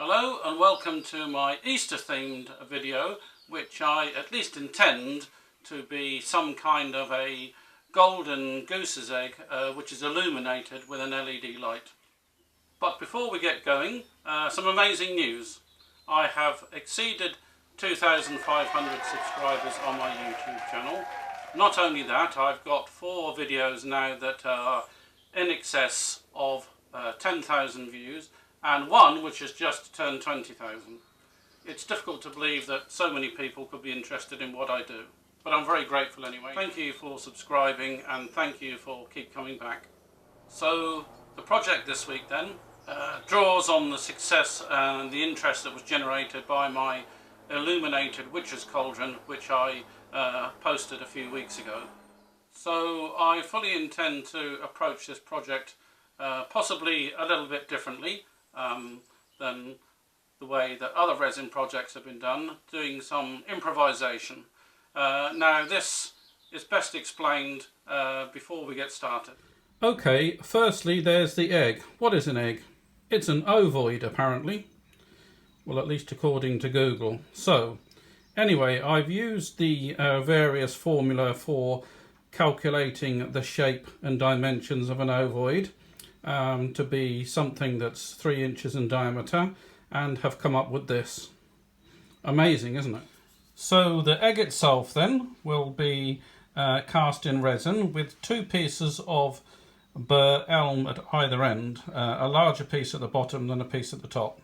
Hello and welcome to my Easter themed video, which I at least intend to be some kind of a golden goose's egg which is illuminated with an LED light. But before we get going, some amazing news. I have exceeded 2,500 subscribers on my YouTube channel. Not only that, I've got 4 videos now that are in excess of 10,000 views, and one which has just turned 20,000. It's difficult to believe that so many people could be interested in what I do, but I'm very grateful anyway. Thank you for subscribing and thank you for keep coming back. So the project this week then draws on the success and the interest that was generated by my illuminated witch's cauldron, which I posted a few weeks ago. So I fully intend to approach this project possibly a little bit differently than the way that other resin projects have been done, doing some improvisation. Now this is best explained before we get started. Okay, firstly there's the egg. What is an egg? It's an ovoid apparently. Well, at least according to Google. So anyway, I've used the various formula for calculating the shape and dimensions of an ovoid to be something that's 3 inches in diameter, and have come up with this. Amazing, isn't it? So the egg itself then will be cast in resin with 2 pieces of burr elm at either end, a larger piece at the bottom than a piece at the top.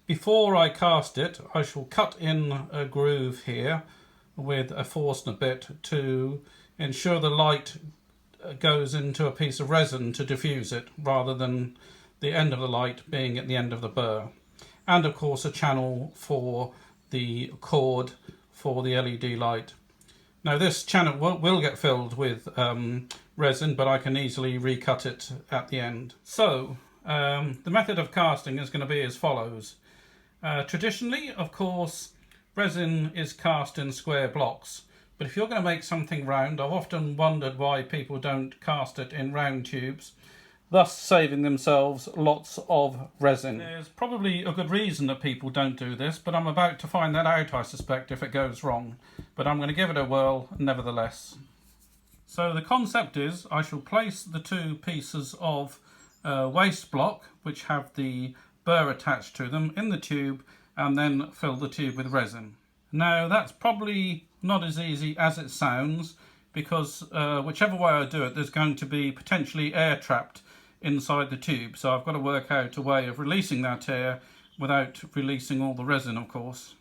Before I cast it, I shall cut in a groove here with a Forstner bit to ensure the light goes into a piece of resin to diffuse it, rather than the end of the light being at the end of the burr. And of course a channel for the cord for the LED light. Now this channel will get filled with resin, but I can easily recut it at the end. So the method of casting is going to be as follows. Traditionally, of course, resin is cast in square blocks. But if you're going to make something round, I've often wondered why people don't cast it in round tubes, thus saving themselves lots of resin. There's probably a good reason that people don't do this, but I'm about to find that out, I suspect, if it goes wrong. But I'm going to give it a whirl nevertheless. So the concept is I shall place the 2 pieces of waste block, which have the burr attached to them, in the tube, and then fill the tube with resin. Now that's probably not as easy as it sounds, because whichever way I do it, there's going to be potentially air trapped inside the tube. So I've got to work out a way of releasing that air without releasing all the resin, of course.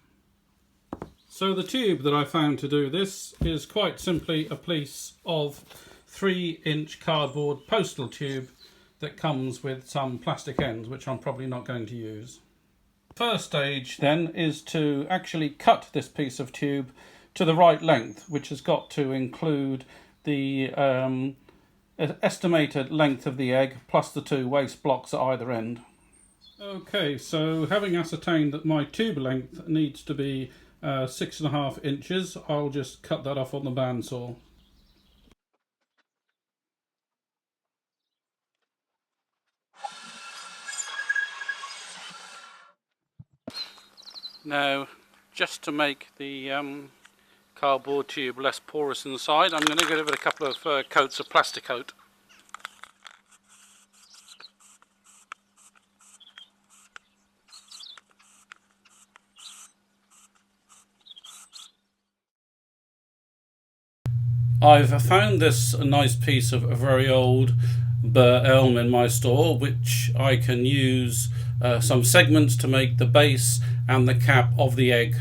So the tube that I found to do this is quite simply a piece of 3-inch cardboard postal tube that comes with some plastic ends, which I'm probably not going to use. First stage then is to actually cut this piece of tube to the right length, which has got to include the estimated length of the egg plus the 2 waste blocks at either end. Okay, so having ascertained that my tube length needs to be 6.5 inches, I'll just cut that off on the bandsaw. Now, just to make the cardboard tube less porous inside, I'm going to give it a couple of coats of plastic coat. I've found this a nice piece of a very old burr elm in my store, which I can use some segments to make the base and the cap of the egg.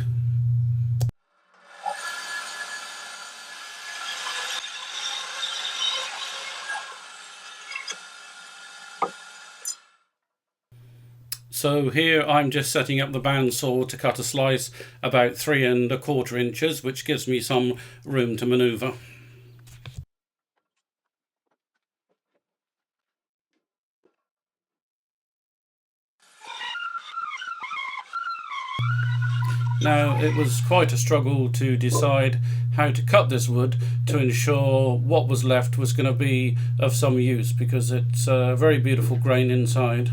So here I'm just setting up the bandsaw to cut a slice about 3¼ inches, which gives me some room to manoeuvre. Now, it was quite a struggle to decide how to cut this wood to ensure what was left was going to be of some use, because it's a very beautiful grain inside.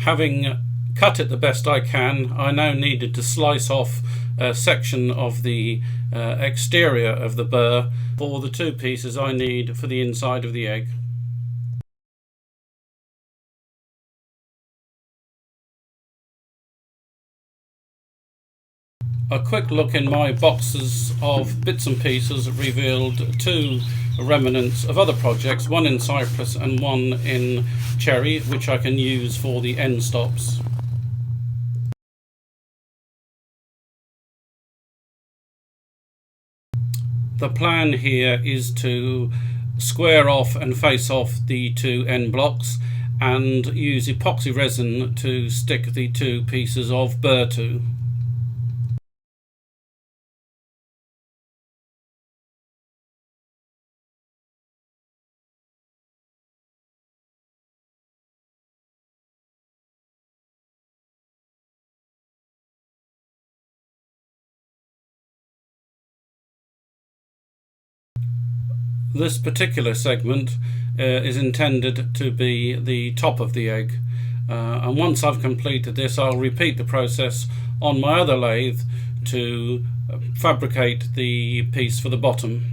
Having cut it the best I can, I now needed to slice off a section of the exterior of the burr for the 2 pieces I need for the inside of the egg. A quick look in my boxes of bits and pieces revealed 2 remnants of other projects, one in cypress and one in cherry, which I can use for the end stops. The plan here is to square off and face off the 2 end blocks and use epoxy resin to stick the 2 pieces of burr to. This particular segment is intended to be the top of the egg, and once I've completed this, I'll repeat the process on my other lathe to fabricate the piece for the bottom.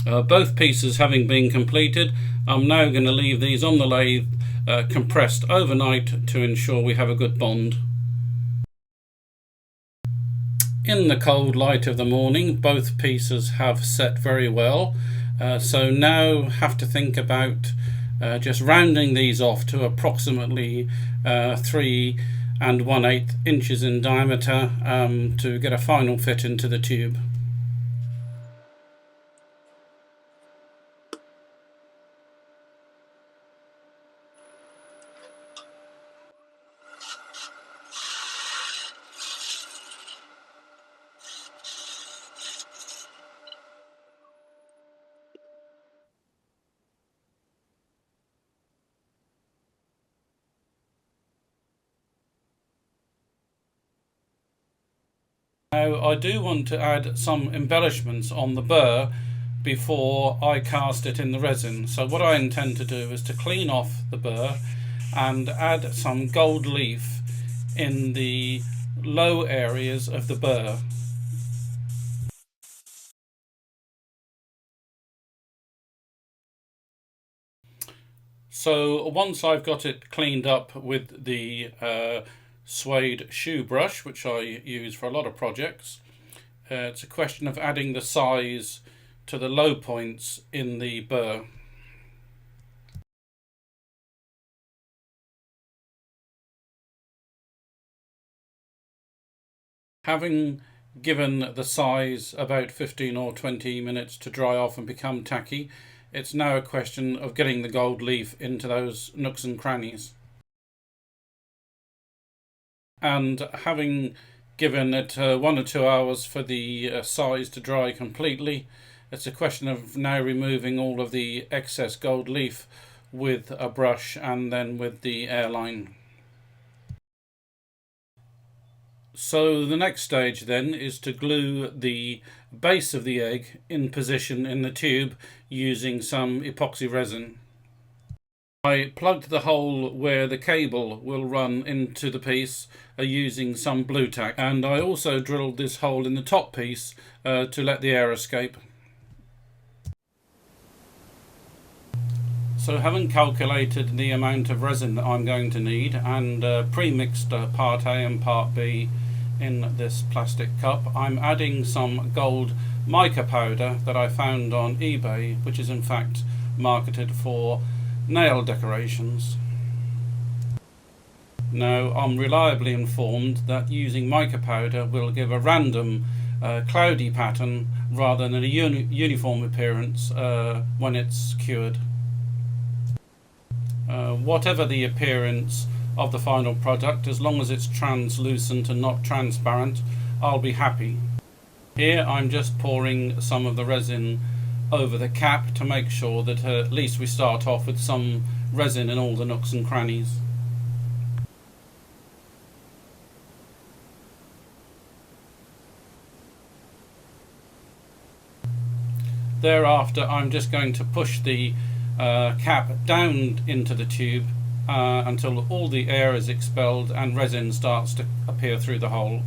Both pieces having been completed, I'm now going to leave these on the lathe compressed overnight to ensure we have a good bond. In the cold light of the morning, both pieces have set very well, so now have to think about just rounding these off to approximately 3 1/8 inches in diameter to get a final fit into the tube. Now I do want to add some embellishments on the burr before I cast it in the resin. So what I intend to do is to clean off the burr and add some gold leaf in the low areas of the burr. So once I've got it cleaned up with the suede shoe brush, which I use for a lot of projects, it's a question of adding the size to the low points in the burr. Having given the size about 15 or 20 minutes to dry off and become tacky, it's now a question of getting the gold leaf into those nooks and crannies. And having given it 1 or 2 hours for the size to dry completely, it's a question of now removing all of the excess gold leaf with a brush and then with the airline. So the next stage then is to glue the base of the egg in position in the tube using some epoxy resin. I plugged the hole where the cable will run into the piece using some blue tack, and I also drilled this hole in the top piece to let the air escape. So having calculated the amount of resin that I'm going to need and pre-mixed part A and part B in this plastic cup, I'm adding some gold mica powder that I found on eBay, which is in fact marketed for nail decorations. Now I'm reliably informed that using mica powder will give a random cloudy pattern rather than a uniform appearance when it's cured. Whatever the appearance of the final product, as long as it's translucent and not transparent, I'll be happy. Here I'm just pouring some of the resin over the cap to make sure that at least we start off with some resin in all the nooks and crannies. Thereafter I'm just going to push the cap down into the tube until all the air is expelled and resin starts to appear through the hole.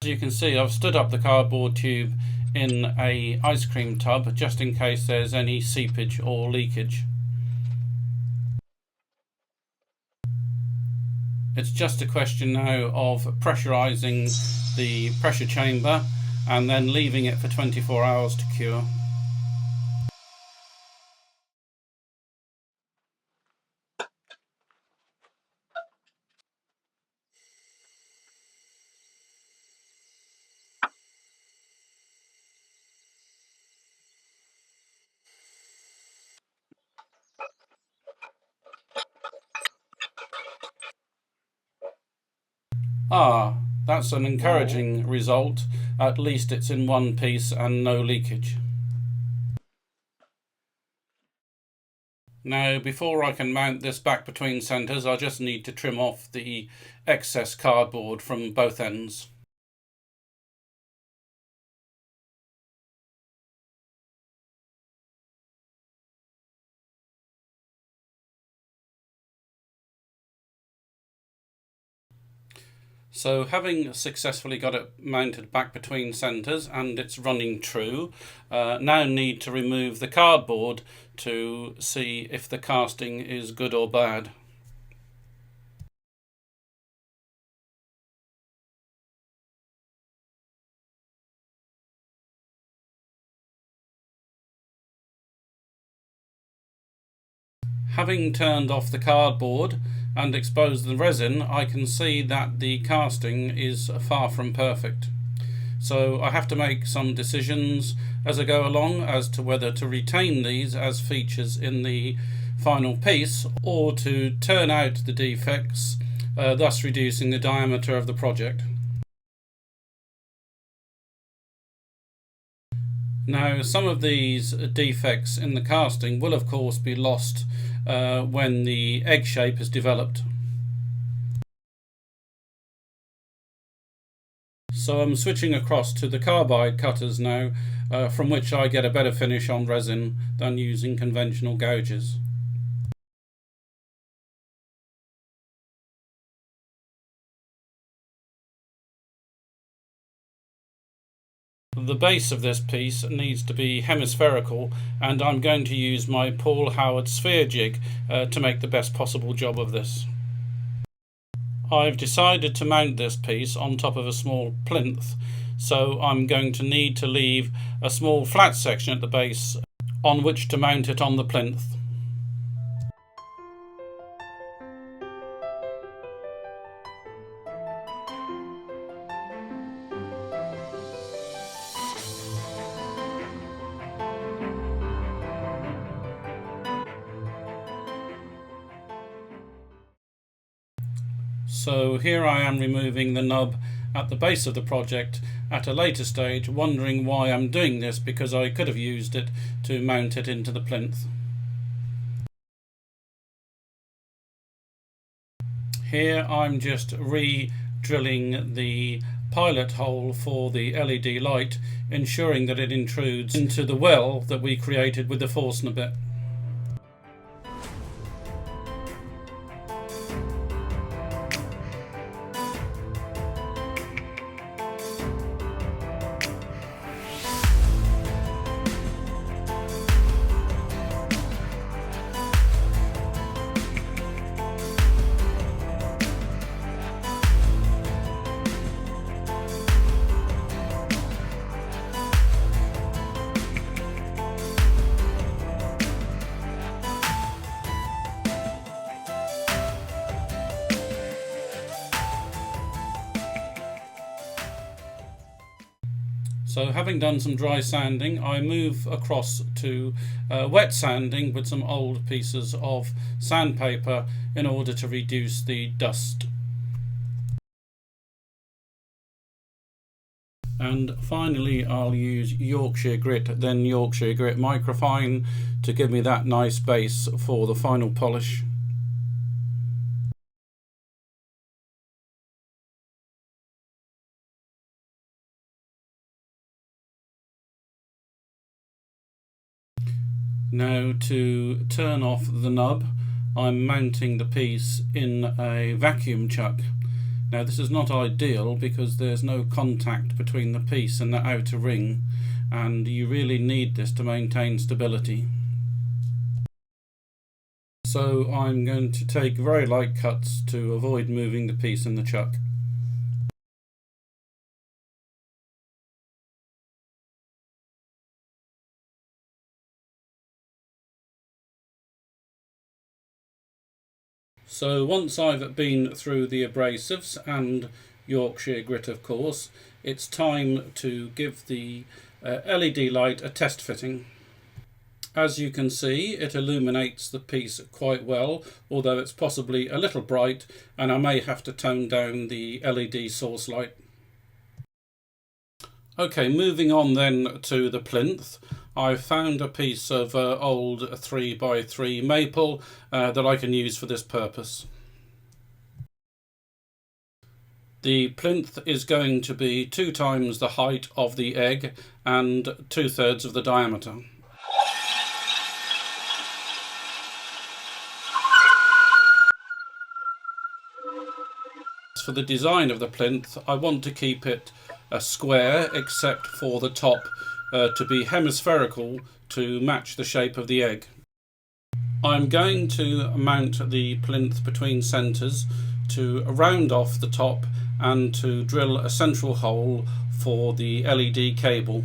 As you can see, I've stood up the cardboard tube in a ice cream tub just in case there's any seepage or leakage. It's just a question now of pressurizing the pressure chamber and then leaving it for 24 hours to cure. Ah, that's an encouraging result. At least it's in one piece and no leakage. Now, before I can mount this back between centres, I just need to trim off the excess cardboard from both ends. So having successfully got it mounted back between centres and it's running true, now need to remove the cardboard to see if the casting is good or bad. Having turned off the cardboard and exposed the resin, I can see that the casting is far from perfect. So I have to make some decisions as I go along as to whether to retain these as features in the final piece or to turn out the defects, thus reducing the diameter of the project. Now, some of these defects in the casting will of course be lost when the egg shape is developed. So I'm switching across to the carbide cutters now, from which I get a better finish on resin than using conventional gouges. The base of this piece needs to be hemispherical, and I'm going to use my Paul Howard sphere jig to make the best possible job of this. I've decided to mount this piece on top of a small plinth, so I'm going to need to leave a small flat section at the base on which to mount it on the plinth. So here I am removing the nub at the base of the project at a later stage, wondering why I'm doing this, because I could have used it to mount it into the plinth. Here I'm just re-drilling the pilot hole for the LED light, ensuring that it intrudes into the well that we created with the Forstner bit. So having done some dry sanding, I move across to wet sanding with some old pieces of sandpaper in order to reduce the dust. And finally I'll use Yorkshire grit, then Yorkshire grit microfine, to give me that nice base for the final polish. Now, to turn off the nub, I'm mounting the piece in a vacuum chuck. Now, this is not ideal because there's no contact between the piece and the outer ring, and you really need this to maintain stability. So I'm going to take very light cuts to avoid moving the piece in the chuck. So once I've been through the abrasives and Yorkshire grit, of course, it's time to give the LED light a test fitting. As you can see, it illuminates the piece quite well, although it's possibly a little bright, and I may have to tone down the LED source light. Okay, moving on then to the plinth. I found a piece of old 3x3 maple that I can use for this purpose. The plinth is going to be 2 times the height of the egg and 2/3 of the diameter. For the design of the plinth, I want to keep it a square except for the top to be hemispherical to match the shape of the egg. I'm going to mount the plinth between centres to round off the top and to drill a central hole for the LED cable.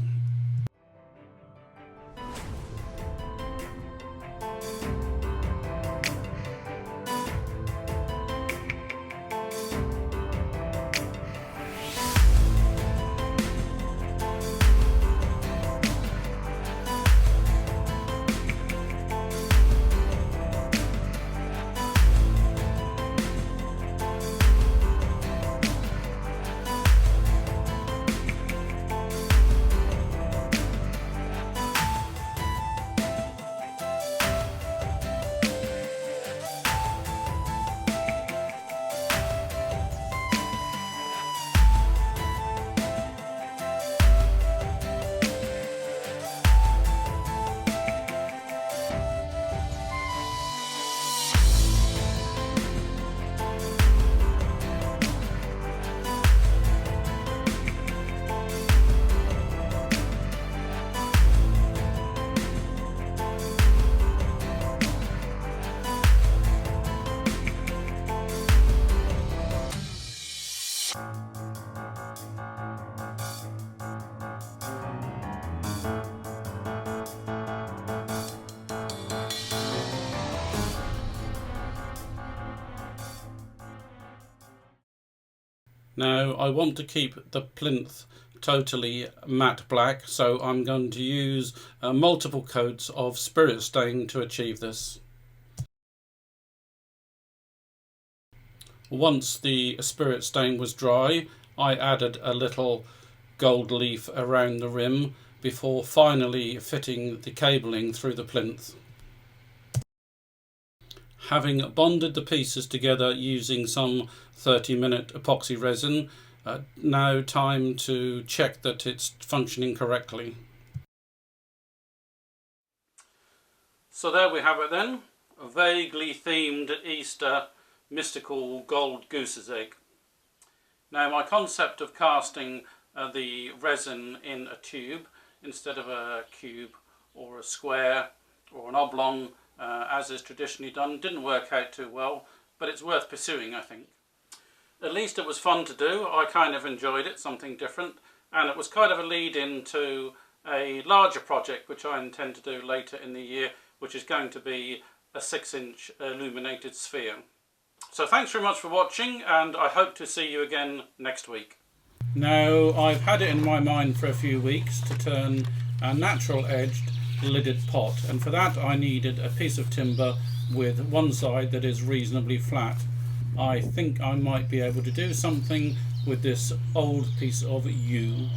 Now, I want to keep the plinth totally matte black, so I'm going to use multiple coats of spirit stain to achieve this. Once the spirit stain was dry, I added a little gold leaf around the rim before finally fitting the cabling through the plinth. Having bonded the pieces together using some 30-minute epoxy resin, now time to check that it's functioning correctly. So there we have it then, a vaguely themed Easter mystical gold goose's egg. Now, my concept of casting the resin in a tube instead of a cube or a square or an oblong, as is traditionally done, didn't work out too well, but it's worth pursuing, I think. At least it was fun to do. I kind of enjoyed it, something different, and it was kind of a lead-in to a larger project which I intend to do later in the year, which is going to be a 6-inch illuminated sphere. So thanks very much for watching, and I hope to see you again next week. Now, I've had it in my mind for a few weeks to turn a natural edged lidded pot, and for that I needed a piece of timber with one side that is reasonably flat. I think I might be able to do something with this old piece of yew.